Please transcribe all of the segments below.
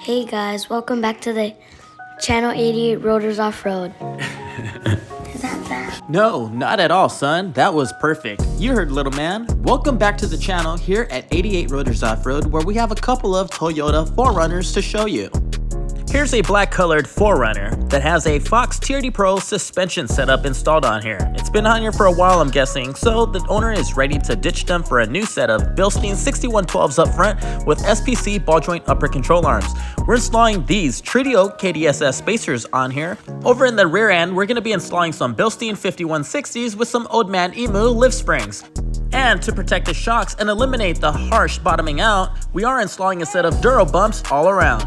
Hey guys, welcome back to the channel 88 Rotors Off-Road. Is that bad? No, not at all, son. That was perfect. You heard, little man. Welcome back to the channel here at 88 Rotors Off-Road, where we have a couple of Toyota 4Runners to show you. Here's a black colored 4Runner that has a Fox TRD Pro suspension setup installed on here. It's been on here for a while, I'm guessing, so the owner is ready to ditch them for a new set of Bilstein 6112s up front with SPC ball joint upper control arms. We're installing these Treaty Oak KDSS spacers on here. Over in the rear end, we're going to be installing some Bilstein 5160s with some old Man Emu lift springs. And to protect the shocks and eliminate the harsh bottoming out, we are installing a set of Durobumps all around.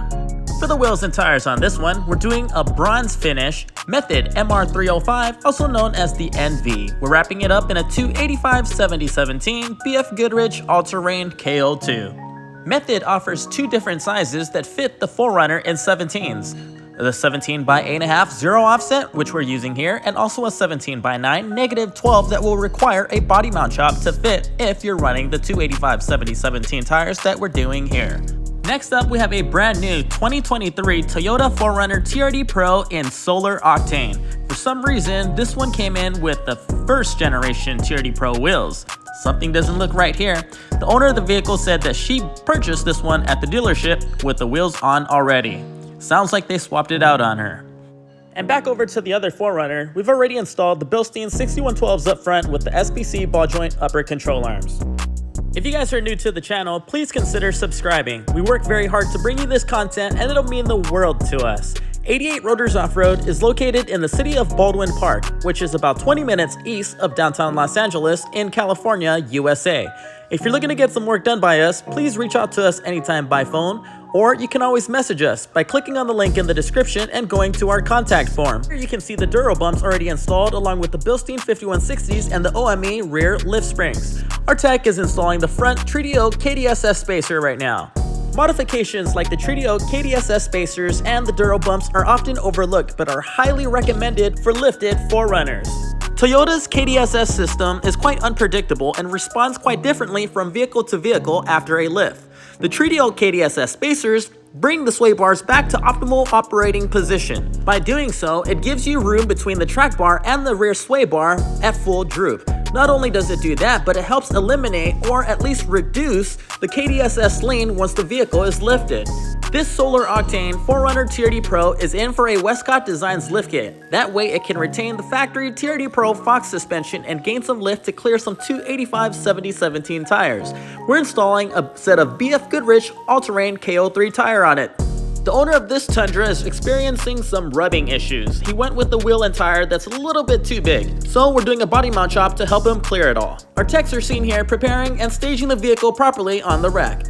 For the wheels and tires on this one, we're doing a bronze finish Method MR305, also known as the NV. We're wrapping it up in a 285/70/17 BFGoodrich All-Terrain KO2. Method offers two different sizes that fit the 4Runner in 17s. The 17 by 8.5 zero offset, which we're using here, and also a 17 by 9 -12 that will require a body mount shop to fit if you're running the 285/70/17 tires that we're doing here. Next up, we have a brand new 2023 Toyota 4Runner TRD Pro in Solar Octane. For some reason, this one came in with the first generation TRD Pro wheels. Something doesn't look right here. The owner of the vehicle said that she purchased this one at the dealership with the wheels on already. Sounds like they swapped it out on her. And back over to the other 4Runner, we've already installed the Bilstein 6112s up front with the SPC ball joint upper control arms. If you guys are new to the channel, please consider subscribing. We work very hard to bring you this content and it'll mean the world to us. 88 Rotors Off-Road is located in the city of Baldwin Park, which is about 20 minutes east of downtown Los Angeles in California, USA. If you're looking to get some work done by us, please reach out to us anytime by phone, or you can always message us by clicking on the link in the description and going to our contact form. Here you can see the Durobumps already installed along with the Bilstein 5160s and the OME rear lift springs. Our tech is installing the front Treaty Oak KDSS spacer right now. Modifications like the Treaty Oak KDSS spacers and the Durobumps are often overlooked but are highly recommended for lifted 4Runners. Toyota's KDSS system is quite unpredictable and responds quite differently from vehicle to vehicle after a lift. The Treaty Oak KDSS spacers bring the sway bars back to optimal operating position. By doing so, it gives you room between the track bar and the rear sway bar at full droop. Not only does it do that, but it helps eliminate or at least reduce the KDSS lean once the vehicle is lifted. This Solar Octane 4Runner TRD Pro is in for a Westcott Designs lift kit. That way it can retain the factory TRD Pro Fox suspension and gain some lift to clear some 285/70/17 tires. We're installing a set of BFGoodrich All-Terrain KO3 tire on it. The owner of this Tundra is experiencing some rubbing issues. He went with the wheel and tire that's a little bit too big, so we're doing a body mount shop to help him clear it all. Our techs are seen here preparing and staging the vehicle properly on the rack.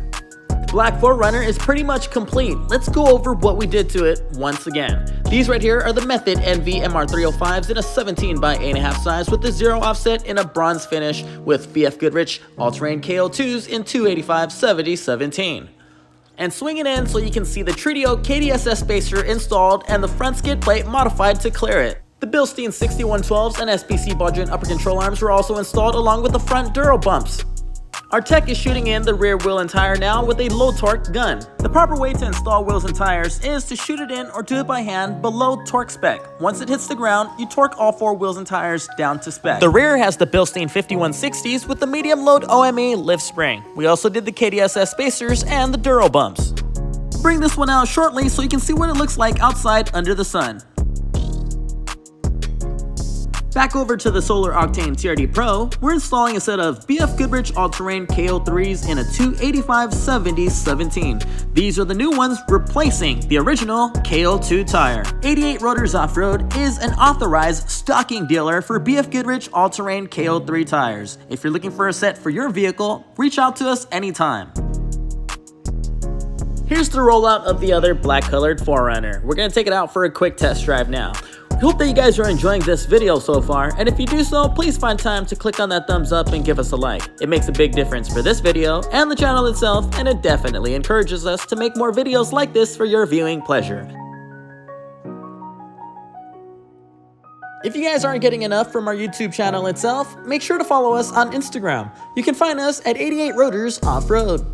The black 4Runner is pretty much complete. Let's go over what we did to it once again. These right here are the Method NV MR305s in a 17 by 8.5 size with the zero offset in a bronze finish with BFGoodrich All-Terrain KO2s in 285/70/17. And swing it in so you can see the Treaty Oak KDSS spacer installed and the front skid plate modified to clear it. The Bilstein 6112s and SPC ball joint upper control arms were also installed along with the front Durobumps. Our tech is shooting in the rear wheel and tire now with a low torque gun. The proper way to install wheels and tires is to shoot it in or do it by hand below torque spec. Once it hits the ground, you torque all 4 wheels and tires down to spec. The rear has the Bilstein 5160s with the medium load OME lift spring. We also did the KDSS spacers and the Durobumps. Bring this one out shortly so you can see what it looks like outside under the sun. Back over to the Solar Octane TRD Pro, we're installing a set of BFGoodrich All-Terrain KO3s in a 285/70/17. These are the new ones replacing the original KO2 tire. 88 Rotors Off-Road is an authorized stocking dealer for BFGoodrich All-Terrain KO3 tires. If you're looking for a set for your vehicle, reach out to us anytime. Here's the rollout of the other black colored 4Runner. We're going to take it out for a quick test drive now. I hope that you guys are enjoying this video so far, and if you do so, please find time to click on that thumbs up and give us a like. It makes a big difference for this video and the channel itself, and it definitely encourages us to make more videos like this for your viewing pleasure. If you guys aren't getting enough from our YouTube channel itself, make sure to follow us on Instagram. You can find us at 88 Rotors Off-Road.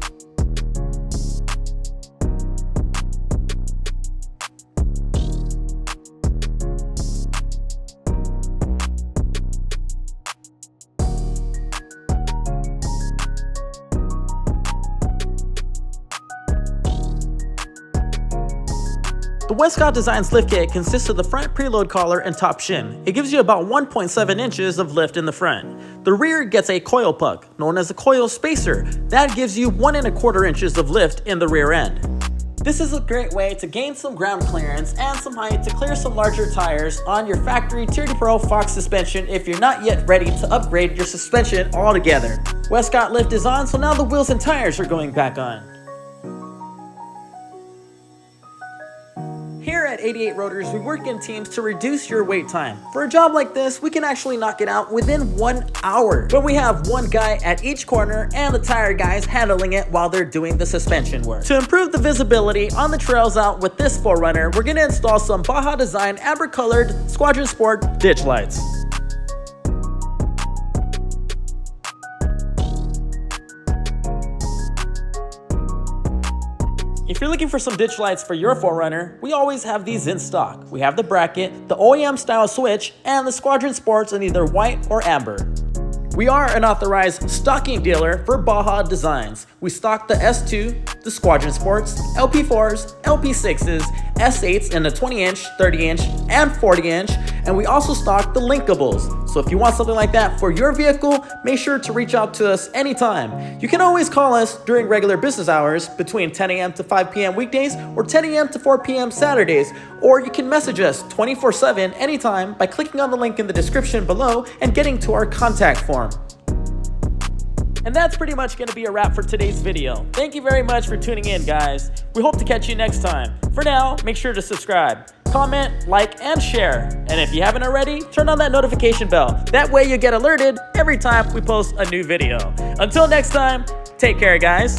The Westcott Designs lift kit consists of the front preload collar and top shin. It gives you about 1.7 inches of lift in the front. The rear gets a coil puck, known as a coil spacer. That gives you 1 1/4 inches of lift in the rear end. This is a great way to gain some ground clearance and some height to clear some larger tires on your factory TRD PRO Fox suspension if you're not yet ready to upgrade your suspension altogether. Westcott lift is on, so now the wheels and tires are going back on. Here at 88 Rotors, we work in teams to reduce your wait time. For a job like this, we can actually knock it out within 1 hour. But we have one guy at each corner and the tire guys handling it while they're doing the suspension work. To improve the visibility on the trails out with this 4Runner, we're gonna install some Baja Design amber colored Squadron Sport ditch lights. If you're looking for some ditch lights for your 4Runner, we always have these in stock. We have the bracket, the OEM style switch, and the Squadron Sports in either white or amber. We are an authorized stocking dealer for Baja Designs. We stock the S2, the Squadron Sports, LP4s, LP6s, S8s in the 20-inch, 30-inch, and 40-inch, and we also stock the linkables. So if you want something like that for your vehicle, make sure to reach out to us anytime. You can always call us during regular business hours between 10 a.m. to 5 p.m. weekdays or 10 a.m. to 4 p.m. Saturdays, or you can message us 24/7 anytime by clicking on the link in the description below and getting to our contact form. And that's pretty much going to be a wrap for today's video. Thank you very much for tuning in, guys. We hope to catch you next time. For now, make sure to subscribe, comment, like, and share. And if you haven't already, turn on that notification bell. That way you get alerted every time we post a new video. Until next time, take care, guys.